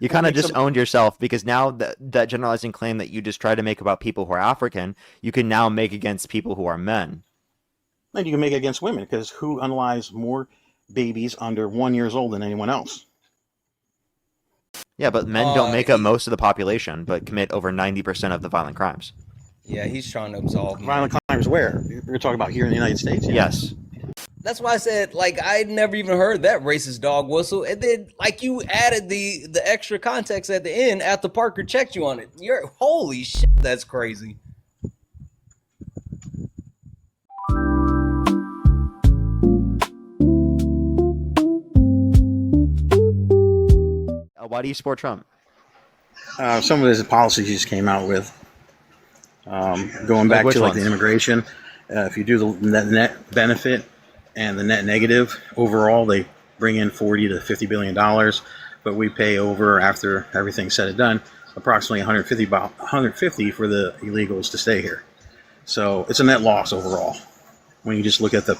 You What kind of makes just them? owned yourself because now that generalizing claim that you just try to make about people who are African, you can now make against people who are men. And you can make it against women because who unalives more babies under 1 year old than anyone else? Yeah, but men don't make up He, most of the population, but commit over 90% of the violent crimes. yeah, he's trying to absolve Violent men. crimes where? We're talking about here in the United States, yeah. Yes. That's why I said, like, I'd never even heard that racist dog whistle, and then like you added the extra context at the end after Parker checked you on it. You're holy shit, that's crazy. Why do you support Trump? Some of his policies he just came out with, going Like back which to like the ones? immigration. If you do the net benefit and the net negative overall, they bring in 40 to $50 billion, but we pay over after everything's said and done approximately 150 for the illegals to stay here. So it's a net loss overall when you just look at the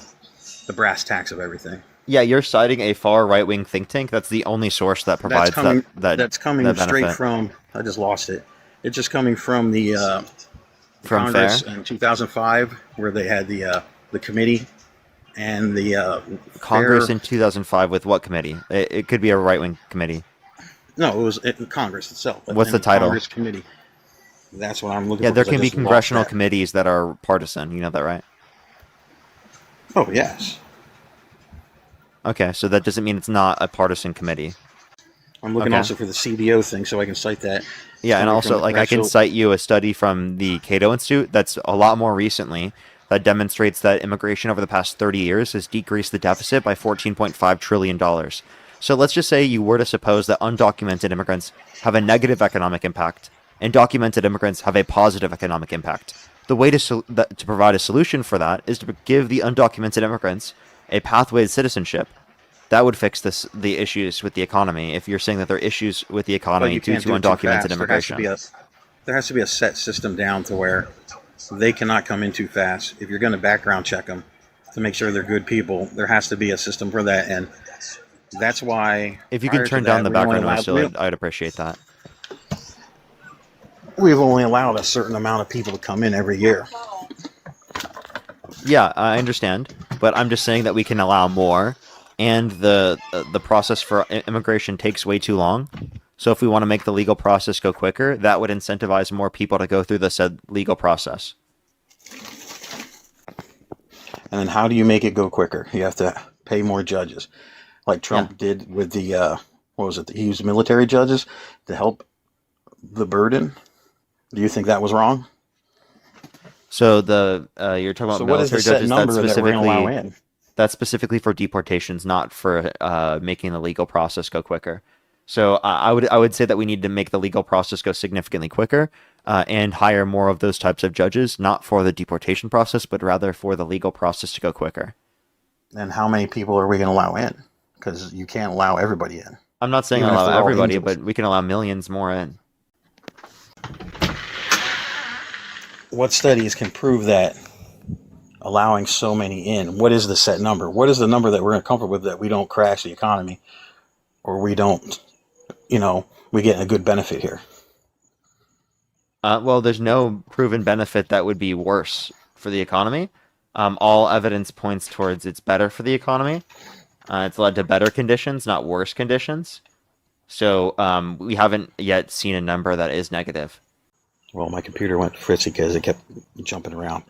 brass tacks of everything. Yeah, you're citing a far right wing think tank. That's the only source that That's provides that coming. that That's coming that straight benefit from. I just lost it. It's just coming from the from Congress Fair. in 2005, where they had the committee and the Congress fair. in 2005 with what committee? It could be a right wing committee. No, it was in Congress itself, but What's in the the title? Congress committee. That's what I'm looking Yeah, for there because I can be just lost congressional that. committees that are partisan. You know that, right? Oh yes, Okay, so that doesn't mean it's not a partisan committee. I'm looking Okay. also for the CBO thing, so I can cite that. It's Yeah, and coming from also, the like, I can Congressional. cite you a study from the Cato Institute that's a lot more recently that demonstrates that immigration over the past 30 years has decreased the deficit by $14.5 trillion. So let's just say you were to suppose that undocumented immigrants have a negative economic impact and documented immigrants have a positive economic impact. The way to provide a solution for that is to give the undocumented immigrants a pathway to citizenship. That would fix the issues with the economy. If you're saying that there are issues with the But economy you due can't to do it too undocumented fast. immigration. There has to be a set system down to where they cannot come in too fast. If you're going to background check them to make sure they're good people, there has to be a system for that, and that's why If you can prior to turn down that the background noise, I'd appreciate that. we've only allowed a certain amount of people to come in every year. Yeah, I understand, but I'm just saying that we can allow more, and the process for immigration takes way too long. So if we want to make the legal process go quicker, that would incentivize more people to go through the said legal process. And then how do you make it go quicker? You have to pay more judges, like Yeah. Trump did with the what was it? He used military judges to help the burden. Do you think that was wrong? So you're talking about So what is the military set judges. number that we're going to allow in? That's specifically for deportations, not for making the legal process go quicker. So I would say that we need to make the legal process go significantly quicker and hire more of those types of judges, not for the deportation process, but rather for the legal process to go quicker. And how many people are we going to allow in? Because you can't allow everybody in, I'm not saying even if allow they're all everybody, angels. but we can allow millions more in. What studies can prove that allowing so many in? What is the set number? What is the number that we're comfortable with that we don't crash the economy or we don't, we get a good benefit here? Well, there's no proven benefit that would be worse for the economy. All evidence points towards it's better for the economy. It's led to better conditions, not worse conditions. So we haven't yet seen a number that is negative. Well, my computer went fritzy because it kept jumping around.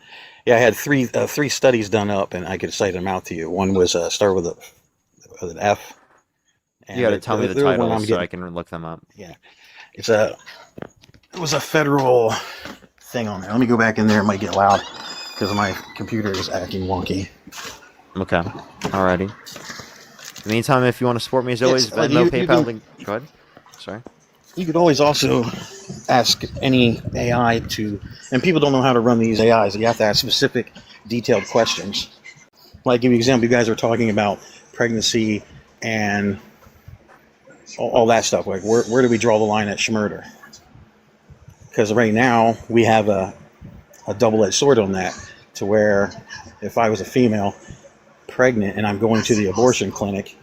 Yeah, I had three studies done up, and I could cite them out to you. One was start with an F, You and got to tell me the they're the one titles I'm so I getting. can look them up. Yeah, it's a it was a federal thing on there. Let me go back in there. It might get loud because my computer is acting wonky. Okay. Alrighty. In the meantime, if you want to support me as always, It's like Venmo, you PayPal, can link. Go ahead. Sorry. you could always also ask any AI to, and people don't know how to run these AIs. You have to ask specific, detailed questions. Like, give you an example. You guys are talking about pregnancy and all that stuff. Like, where do we draw the line at schmurder? Because right now we have a double-edged sword on that, to where if I was a female pregnant and I'm going to the abortion clinic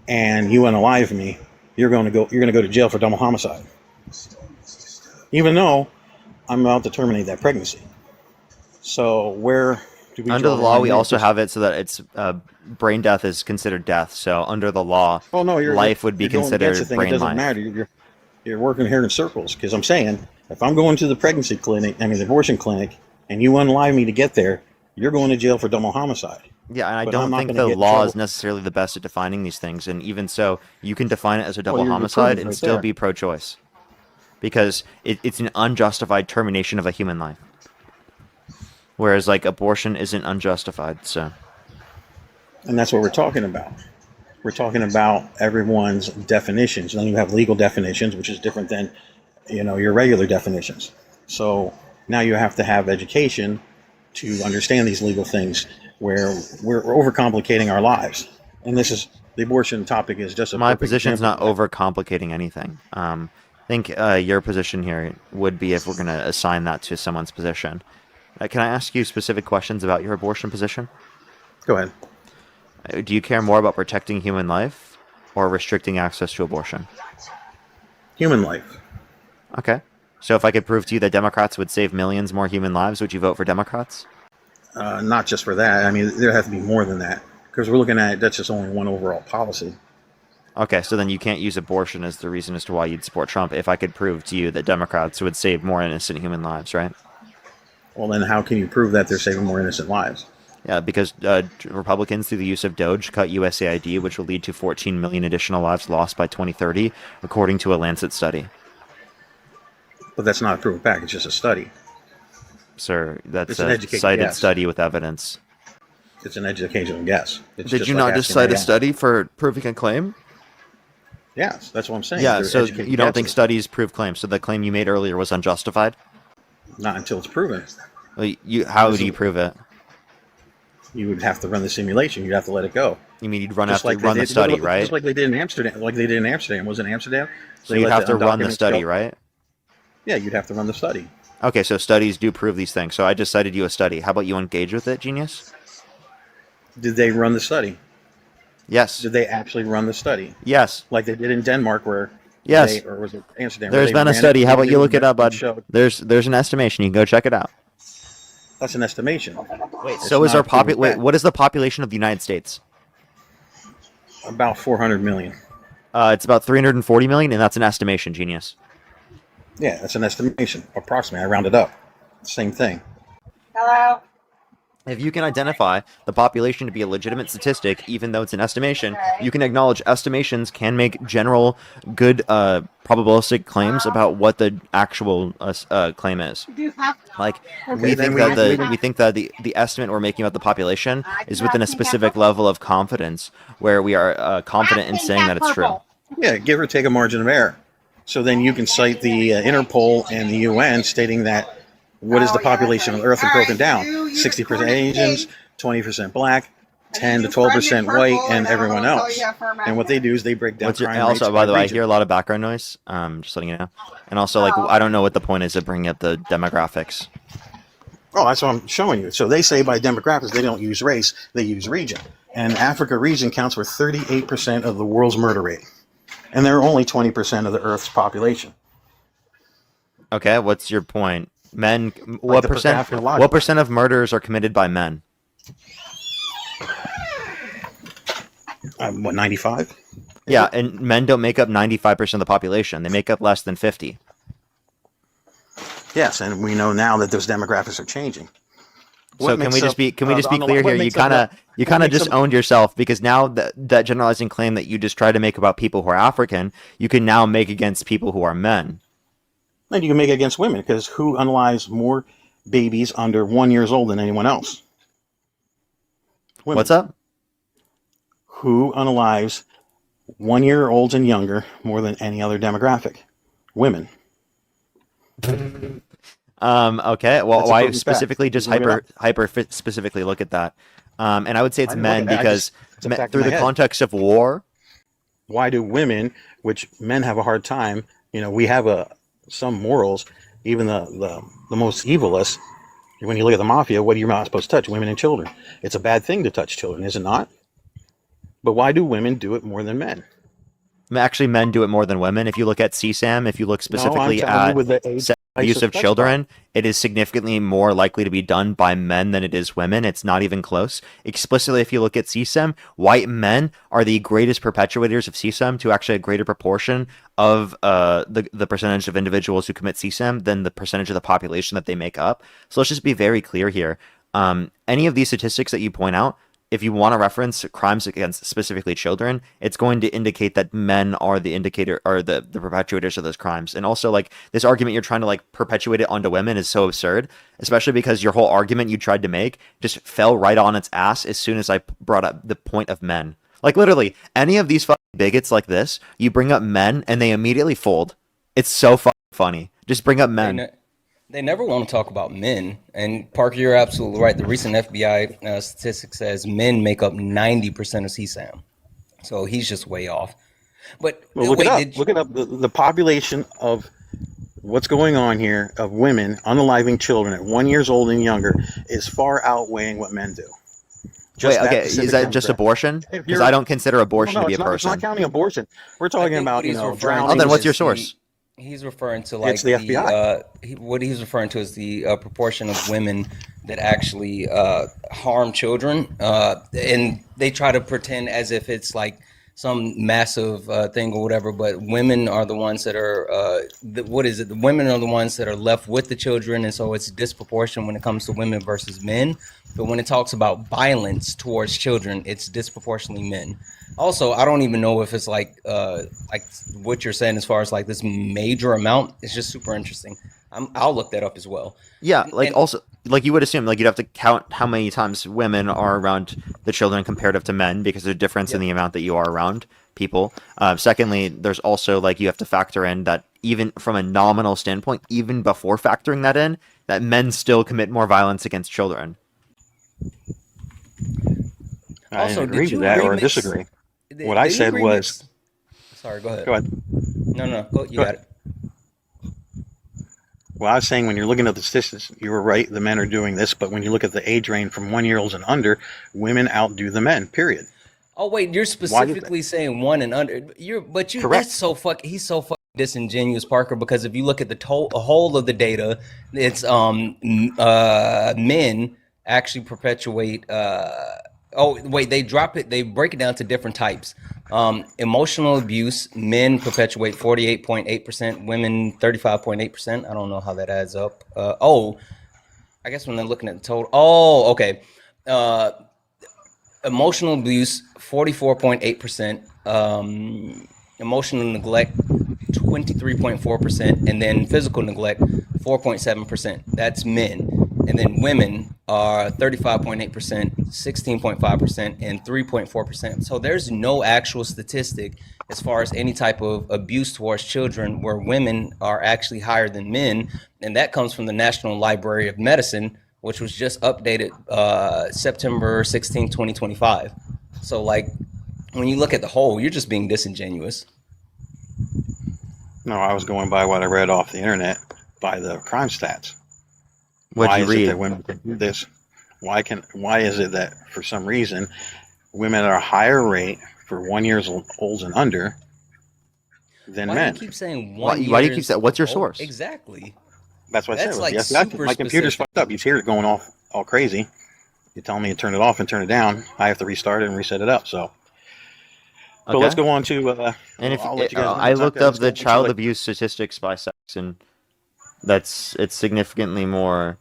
and you unalive me, you're going to go to jail for double homicide, even though I'm about to terminate that pregnancy. So where do we Under draw the the law, line we there? also have it so that it's brain death is considered death. So under the law, Oh no, life would be you're going against considered the thing. It brain doesn't life. matter. You're working here in circles, because I'm saying if I'm going to the pregnancy clinic, the abortion clinic, and you unalive me to get there, you're going to jail for double homicide. Yeah, and I But I'm don't not think gonna the get in law is trouble. necessarily the best at defining these things. And even so, you can define it as a double Well, you're homicide proving and right still there. be pro-choice, because it's an unjustified termination of a human life. Whereas like abortion isn't unjustified. So And that's what we're talking about. We're talking about everyone's definitions. And then you have legal definitions, which is different than, your regular definitions. So now you have to have education to understand these legal things, where we're overcomplicating our lives. And the abortion topic is just a my perfect position's not example of that. overcomplicating anything. I think your position here would be if we're going to assign that to someone's position. Can I ask you specific questions about your abortion position? Go ahead. Do you care more about protecting human life or restricting access to abortion? Human life. Okay. So if I could prove to you that Democrats would save millions more human lives, would you vote for Democrats? Not just for that. There has to be more than that, because we're looking at that's just only one overall policy. Okay, so then you can't use abortion as the reason as to why you'd support Trump if I could prove to you that Democrats would save more innocent human lives, right? Well, then how can you prove that they're saving more innocent lives? Yeah, because Republicans, through the use of Doge, cut USAID, which will lead to 14 million additional lives lost by 2030, according to a Lancet study. But that's not a proven fact. It's just a study. Sir, that's It's an a educated cited guess. study with evidence. It's an educational guess. It's Did you like not just asking cite a AI. study for proving a claim? Yes, that's what I'm saying. Yeah, They're so educated you don't think guesses. studies prove claims. So the claim you made earlier was unjustified? Not until it's proven. Well, how do you prove it? You would have to run the simulation. You'd have to let it go. You mean you'd run Just like the study, right? Just like they did in Amsterdam. Was it Amsterdam? So They you'd let have to the run the undocumented study, go? right? Yeah, you'd have to run the study. Okay, so studies do prove these things. So I just cited you a study. How about you engage with it, genius? Did they run the study? Yes. Did they actually run the study? Yes. Like they did in Denmark, where Yes. or was it Amsterdam? where There's they been a ran study. it, How about you look it up, and bud? showed- There's an estimation. You can go check it out. That's an estimation. Wait, It's so is not our a proven Wait, fact. what is the population of the United States? About 400 million. It's about 340 million, and that's an estimation, genius. Yeah, that's an estimation. Approximately. I rounded up. Same thing. Hello? If you can identify the population to be a legitimate statistic, even though it's an estimation, you can acknowledge estimations can make general, good, probabilistic claims about what the actual claim is. Like we then think that the estimate we're making about the population is within a specific level of confidence, where we are confident in saying that it's true. Yeah, give or take a margin of error. So then you can cite the Interpol and the UN stating that what is the population of Earth broken down? 60% Asians, 20% black, 10 to 12% white, and everyone else. And what they do is they break down crime rates Also, by the way, I region. hear a lot of background noise. Just letting you know. And also, like, I don't know what the point is of bringing up the demographics. Oh, that's what I'm showing you. So they say by demographics, they don't use race, they use region. And Africa region counts for 38% of the world's murder rate. And they're only 20% of the Earth's population. Okay, what's your point? Men, Like the Pythagorean logic. what percent of murders are committed by men? What, 95? Yeah, and men don't make up 95% of the population. They make up less than 50. Yes, and we know now that those demographics are changing. So can we just be clear here? You kind of makes just up- owned yourself, because now that generalizing claim that you just tried to make about people who are African, you can now make against people who are men. And you can make it against women, because who unalives more babies under 1 year old than anyone else? Women. What's up? Who unalives 1 year olds and younger more than any other demographic? Women. Okay. That's Well, a why proven specifically fact. just Look it hyper specifically look at that? And I would say it's I didn't men look at that. because It's a fact in through my the head. context of war. Why do women, which men have a hard time, we have some morals, even the most evilest. When you look at the mafia, what are you not supposed to touch? Women and children. It's a bad thing to touch children, is it not? But why do women do it more than men? Actually, men do it more than women. If you look at CSAM, if you look No, I'm specifically telling you at with the age abuse ISO of specified. children, it is significantly more likely to be done by men than it is women. It's not even close. Explicitly, if you look at CSAM, white men are the greatest perpetuators of CSAM to actually a greater proportion of the percentage of individuals who commit CSAM than the percentage of the population that they make up. So let's just be very clear here. Any of these statistics that you point out, if you want to reference crimes against specifically children, it's going to indicate that men are the indicator or the perpetuators of those crimes. And also, like, this argument you're trying to like perpetuate it onto women is so absurd, especially because your whole argument you tried to make just fell right on its ass as soon as I brought up the point of men. Like, literally, any of these fucking bigots like this, you bring up men and they immediately fold. It's so fucking funny. Just bring up men. They never want to talk about men. And Parker, you're absolutely right. The recent FBI statistic says men make up 90% of CSAM. So he's just way off. But Well, look it up. Look it up. The population of what's going on here of women unaliving children at 1 year old and younger is far outweighing what men do. Wait, okay, is that just abortion? Because I don't consider abortion to be a person. It's not counting abortion. We're talking about, drowning. Oh, then what's your source? He's referring to like it's the FBI. What he's referring to is the proportion of women that actually harm children, and they try to pretend as if it's like some massive thing or whatever. But women are the ones that are the women are the ones that are left with the children, and so it's disproportionate when it comes to women versus men. But when it talks about violence towards children, it's disproportionately men. Also, I don't even know if it's like what you're saying as far as like this major amount. It's just super interesting. I'll look that up as well. Yeah, also, like you would assume, like you'd have to count how many times women are around the children comparative to men because there's a difference in the amount that you are around people. Secondly, there's also like you have to factor in that even from a nominal standpoint, even before factoring that in, that men still commit more violence against children. I also, agree with that or disagree. What I said was... Sorry, go ahead. Go ahead. No, you got it. Well, I was saying when you're looking at the statistics, you were right, the men are doing this, but when you look at the age range from 1 year olds and under, women outdo the men, period. Oh, wait, you're specifically saying one and under. Correct. That's so he's so fucking disingenuous, Parker, because if you look at the whole of the data, it's men actually perpetuate they break it down to different types. Emotional abuse, men perpetuate 48.8%, women 35.8%. I don't know how that adds up. I guess when they're looking at the total. Oh, okay. Emotional abuse 44.8%. Emotional neglect 23.4%, and then physical neglect 4.7%. That's men. And then women are 35.8%, 16.5%, and 3.4%. So there's no actual statistic as far as any type of abuse towards children where women are actually higher than men. And that comes from the National Library of Medicine, which was just updated September 16, 2025. So like when you look at the whole, you're just being disingenuous. No, I was going by what I read off the internet by the crime stats. What'd you read? Why is it that women can do this? Why is it that for some reason women are a higher rate for 1 year olds and under than men? Why do you keep saying why do you keep saying? What's your source? Exactly. That's what I said. Like my computer's fucked up. You hear it going off all crazy. You tell me to turn it off and turn it down. I have to restart it and reset it up. So, but let's go on to. And if I looked up the child abuse statistics by sex, and it's significantly more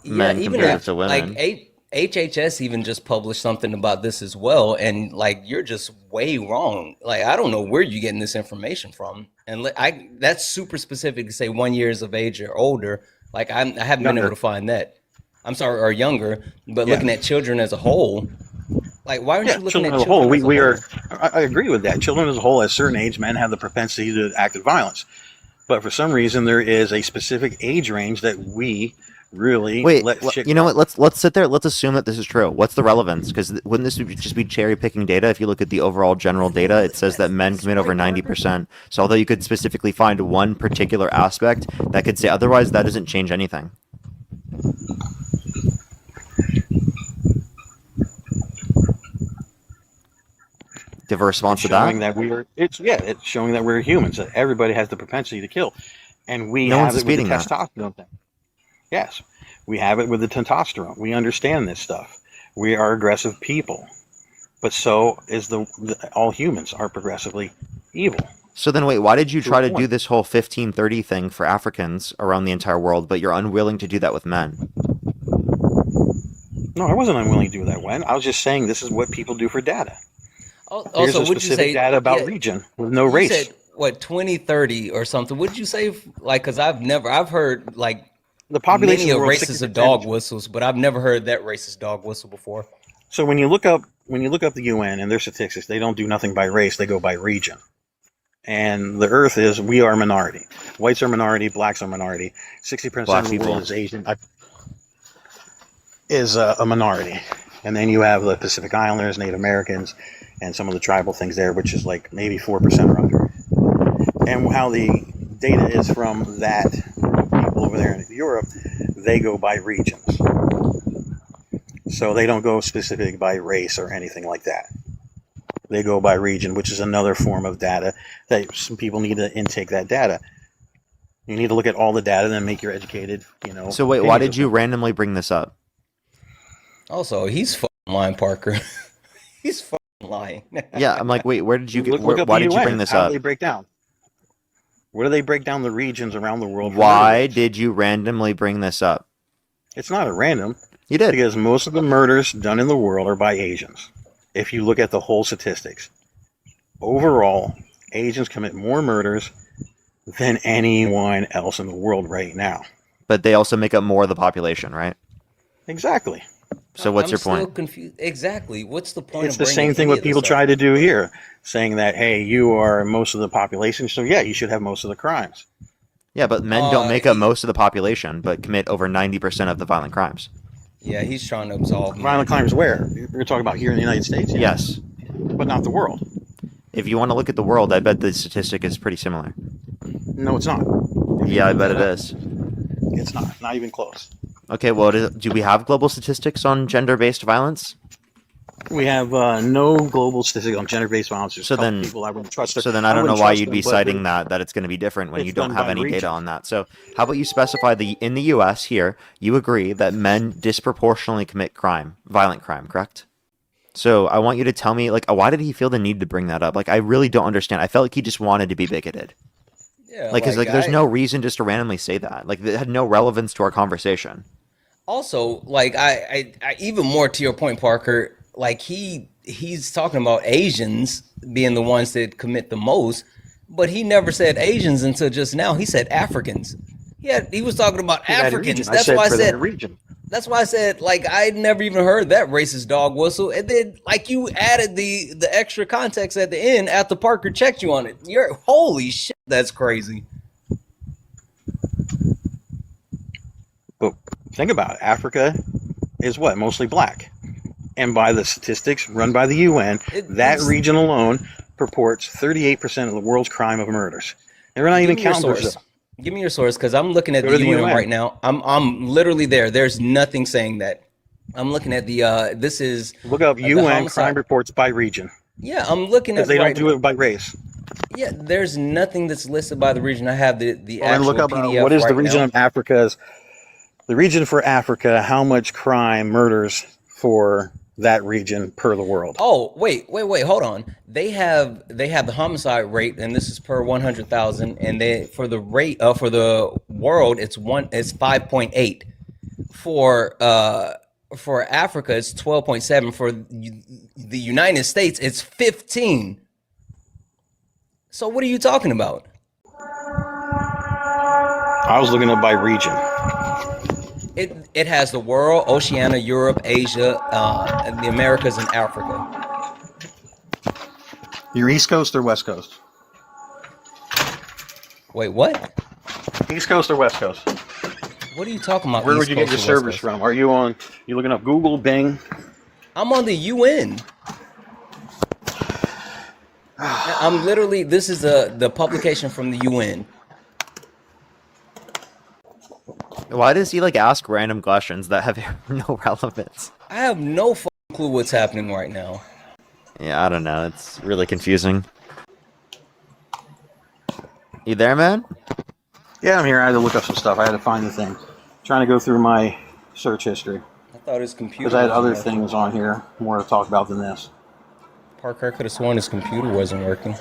men compared to women. Like HHS even just published something about this as well, and like you're just way wrong. Like I don't know where you're getting this information from, and that's super specific to say 1 year of age or older. Like I haven't been able to find that. I'm sorry, or younger, but looking at children as a whole, like why aren't you looking at children as a whole? I agree with that. Children as a whole, at a certain age, men have the propensity to act with violence, but for some reason, there is a specific age range that we really you know what? Let's sit there. Let's assume that this is true. What's the relevance? Because wouldn't this just be cherry picking data? If you look at the overall general data, it says that men commit over 90%. So although you could specifically find one particular aspect that could say otherwise, that doesn't change anything. Give a response to showing that? that it's showing that we're humans, that everybody has the propensity to kill, and we No one's have it with the disputing that. testosterone thing. Yes, we have it with the testosterone. We understand this stuff. We are aggressive people, but so is all humans are progressively evil. So then wait, why did you To try a to do point. this whole 1530 thing for Africans around the entire world, but you're unwilling to do that with men? No, I wasn't unwilling to do that. When I was just saying this is what people do for data. Here's Also, a would you specific say, data about yeah, region with no you race. said what 2030 or something? Would you say like because I've heard like The population many of the of world, races of dog 60%. whistles, but I've never heard that racist dog whistle before. So when you look up the UN and their statistics, they don't do nothing by race; they go by region. And the Earth we are minority. Whites are minority, blacks are minority. 60% Black of the people. world is Asian, is a minority. And then you have the Pacific Islanders, Native Americans, and some of the tribal things there, which is like maybe 4% or under. And how the data is from that people over there in Europe, they go by regions. So they don't go specific by race or anything like that. They go by region, which is another form of data that some people need to intake that data. You need to look at all the data and then make your educated, So wait, why opinions did you of it. randomly bring this up? Also, he's fucking lying, Parker. He's fucking lying. Yeah, I'm like, wait, where did you get? Look up Why the did you UN. bring this How do up? they break down? Where do they break down the regions around the world? For Why murder rates? did you randomly bring this up? It's not a random, You did. because most of the murders done in the world are by Asians. If you look at the whole statistics, overall, Asians commit more murders than anyone else in the world right now. But they also make up more of the population, right? Exactly. So what's I'm your still point? confused. Exactly. What's the point It's of the bringing same thing any what of this people up? try to do here, saying that, hey, you are most of the population, so yeah, you should have most of the crimes. Yeah, but men don't make up He, most of the population, but commit over 90% of the violent crimes. yeah, he's trying to absolve me. Violent crimes where? You're talking about here in the United States? Yeah. Yes. But not the world. If you want to look at the world, I bet the statistic is pretty similar. No, it's not. Yeah, I bet it is. It's not. Not even close. Okay, well, do we have global statistics on gender-based violence? We have no global statistics on gender-based violence. There's So a couple then- people I wouldn't trust. So then I don't know wouldn't why trust you'd them, be but citing that it's going to be different when it's you don't done have by any data region. on that. So how about you specify in the U.S. here, you agree that men disproportionately commit crime, violent crime, correct? So I want you to tell me, like, why did he feel the need to bring that up? Like, I really don't understand. I felt like he just wanted to be bigoted. Yeah, Like, 'cause, like, there's no reason just to randomly say that. Like, it had no relevance to our conversation. Also, like I even more to your point, Parker. Like he's talking about Asians being the ones that commit the most, but he never said Asians until just now. He said Africans. Yeah, he was talking about For that Africans. region. That's why I for that said. region. That's why I said like I'd never even heard that racist dog whistle, and then like you added the extra context at the end after Parker checked you on it. You're holy shit, that's crazy. But think about it. Africa is what? Mostly black. And by the statistics run by the UN, that It's- region alone purports 38% of the world's crime of murders. And we're not even Give me your counting source. Give me your source, because I'm looking at Go the to the UN UN. right now. I'm literally there. There's nothing saying that. I'm looking at the this is Look up the UN homicide- crime reports by region. Yeah, I'm looking at Because they right don't do it by race. Yeah, there's nothing that's listed by the region. I have the And actual look up PDF what is the right region now. of Africa's, the region for Africa, how much crime, murders for that region per the world. Oh, wait, hold on. They have the homicide rate, and this is per 100,000, and they for the rate for the world it's 5.8. For Africa it's 12.7. For the United States it's 15. So what are you talking about? I was looking up by region. It has the world, Oceania, Europe, Asia, and the Americas, and Africa. You're East Coast or West Coast? Wait, what? East Coast or West Coast? What are you talking about? Where would East you get your Coast or West servers Coast? from? Are you looking up Google, Bing? I'm on the UN. I'm literally, this is the publication from the UN. Why does he, like, ask random questions that have no relevance? I have no fucking clue what's happening right now. Yeah, I don't know. It's really confusing. You there, man? Yeah, I'm here. I had to look up some stuff. I had to find the thing. Trying to go through my search history I thought his because computer I had wasn't other working. things on here more to talk about than this. Parker could have sworn his computer wasn't working.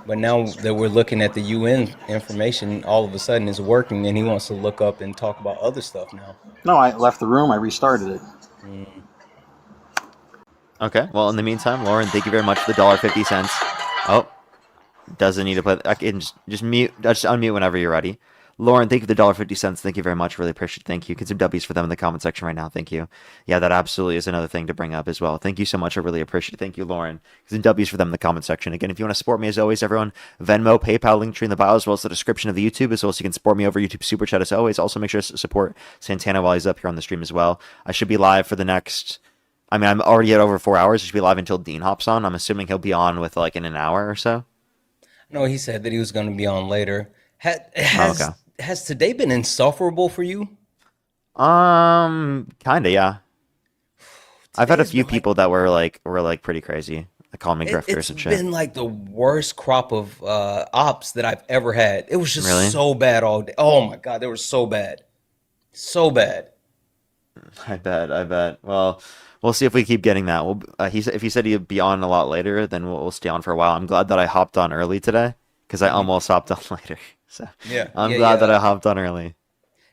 But now that we're looking at the UN information, all of a sudden it's working, and he wants to look up and talk about other stuff now. No, I left the room. I restarted it. Mm. Okay. Well, in the meantime, Lauren, thank you very much for the $1.50. Oh, doesn't need to put. I can just mute. Just unmute whenever you're ready. Lauren, thank you for the $1.50. Thank you very much. Really appreciate it. Thank you. Get some W's for them in the comment section right now. Thank you. Yeah, that absolutely is another thing to bring up as well. Thank you so much. I really appreciate it. Thank you, Lauren. Get some W's for them in the comment section. Again, if you want to support me, as always, everyone, Venmo, PayPal, link tree in the bio, as well as the description of the YouTube, as well as you can support me over YouTube Super Chat as always. Also, make sure to support Santana while he's up here on the stream as well. I should be live for the next. I mean, I'm already at over 4 hours. I should be live until Dean hops on. I'm assuming he'll be on with like in an hour or so. No, he said that he was going to be on later. Oh, okay. Has today been insufferable for you? Kinda, yeah. I've had a Today's few been people that were like pretty crazy. They call me grifters it's and shit. been like the worst crop of ops that I've ever had. It was just Really? so bad all day. Oh my God, they were so bad. So bad. I bet. Well, we'll see if we keep getting that. If he said he'd be on a lot later, then we'll stay on for a while. I'm glad that I hopped on early today because I almost hopped on later. So Yeah. I'm Yeah, glad yeah. that I hopped on early.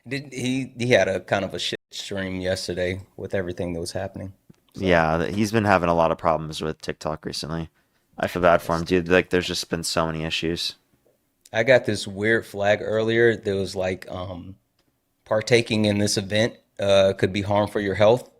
He had a kind of a shit stream yesterday with everything that was happening. Yeah, he's been having a lot of problems with TikTok recently. I feel bad for him, dude. Like, there's just been so many issues. I got this weird flag earlier that was like partaking in this event could be harmful for your health,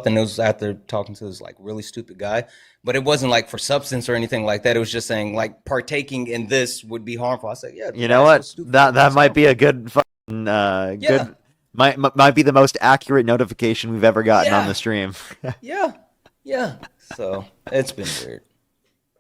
and it was after talking to this like really stupid guy, but it wasn't like for substance or anything like that. It was just saying like partaking in this would be harmful. I said, yeah, You know that's what? stupid. That It's might be a harmful. good fucking Yeah, good might be the most accurate notification we've ever gotten on yeah, the stream. yeah, yeah. So it's been weird.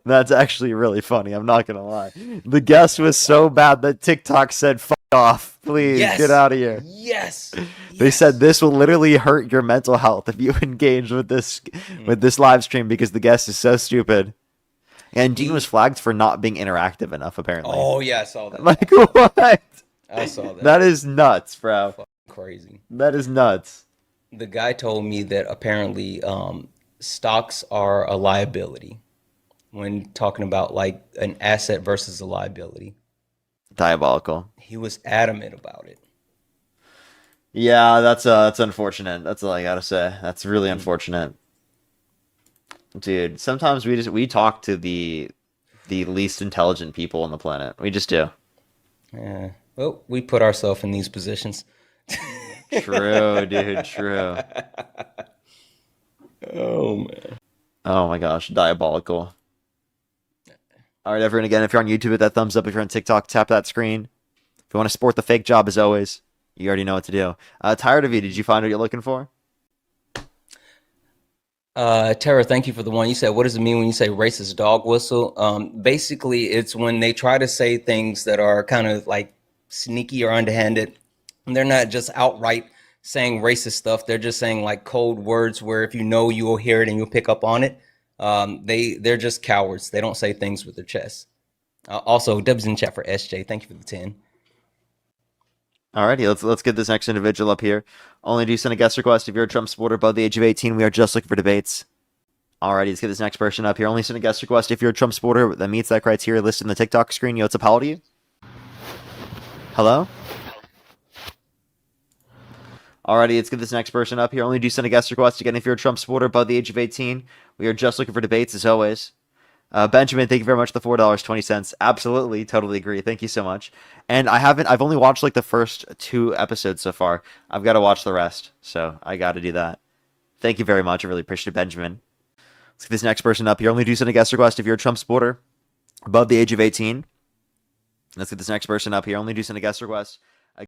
That's actually really funny. I'm not gonna lie. The guest was so bad that TikTok said, "Fuck off, please get Yes, out of here." yes, They said yes. this will literally hurt your mental health if you engage with this live stream because the guest is so stupid. And Dean was He. flagged for not being interactive enough, apparently. Oh yeah, I saw that. Like what? I saw that. That is nuts, bro. Crazy. That is nuts. The guy told me that apparently stocks are a liability when talking about like an asset versus a liability. Diabolical. He was adamant about it. Yeah, that's unfortunate. That's all I gotta say. That's really unfortunate. Dude, sometimes we talk to the least intelligent people on the planet. We just do. Yeah. Well, we put ourselves in these positions. True, dude, true. Oh man. Oh my gosh, diabolical. All right, everyone, again, if you're on YouTube, hit that thumbs up. If you're on TikTok, tap that screen. If you want to support the fake job, as always, you already know what to do. Tired of you, did you find what you're looking for? Tara, thank you for the one. You said, what does it mean when you say racist dog whistle? Basically, it's when they try to say things that are kind of like sneaky or underhanded. And they're not just outright saying racist stuff. They're just saying like code words where if you know, you will hear it and you'll pick up on it. They're just cowards. They don't say things with their chest. Also, Dubs in chat for SJ. Thank you for the 10. Alrighty, let's get this next individual up here. Only do send a guest request if you're a Trump supporter above the age of 18. We are just looking for debates. Alrighty, let's get this next person up here. Only send a guest request if you're a Trump supporter that meets that criteria listed in the TikTok screen. Yo, what's up? How old are you? Hello? Alrighty, let's get this next person up here. Only do send a guest request again if you're a Trump supporter above the age of 18. We are just looking for debates as always. Benjamin, thank you very much for the $4.20. Absolutely, totally agree. Thank you so much. And I've only watched like the first 2 episodes so far. I've got to watch the rest, so I got to do that. Thank you very much. I really appreciate it, Benjamin. Let's get this next person up here. Only do send a guest request if you're a Trump supporter above the age of 18. Let's get this next person up here. Only do send a guest request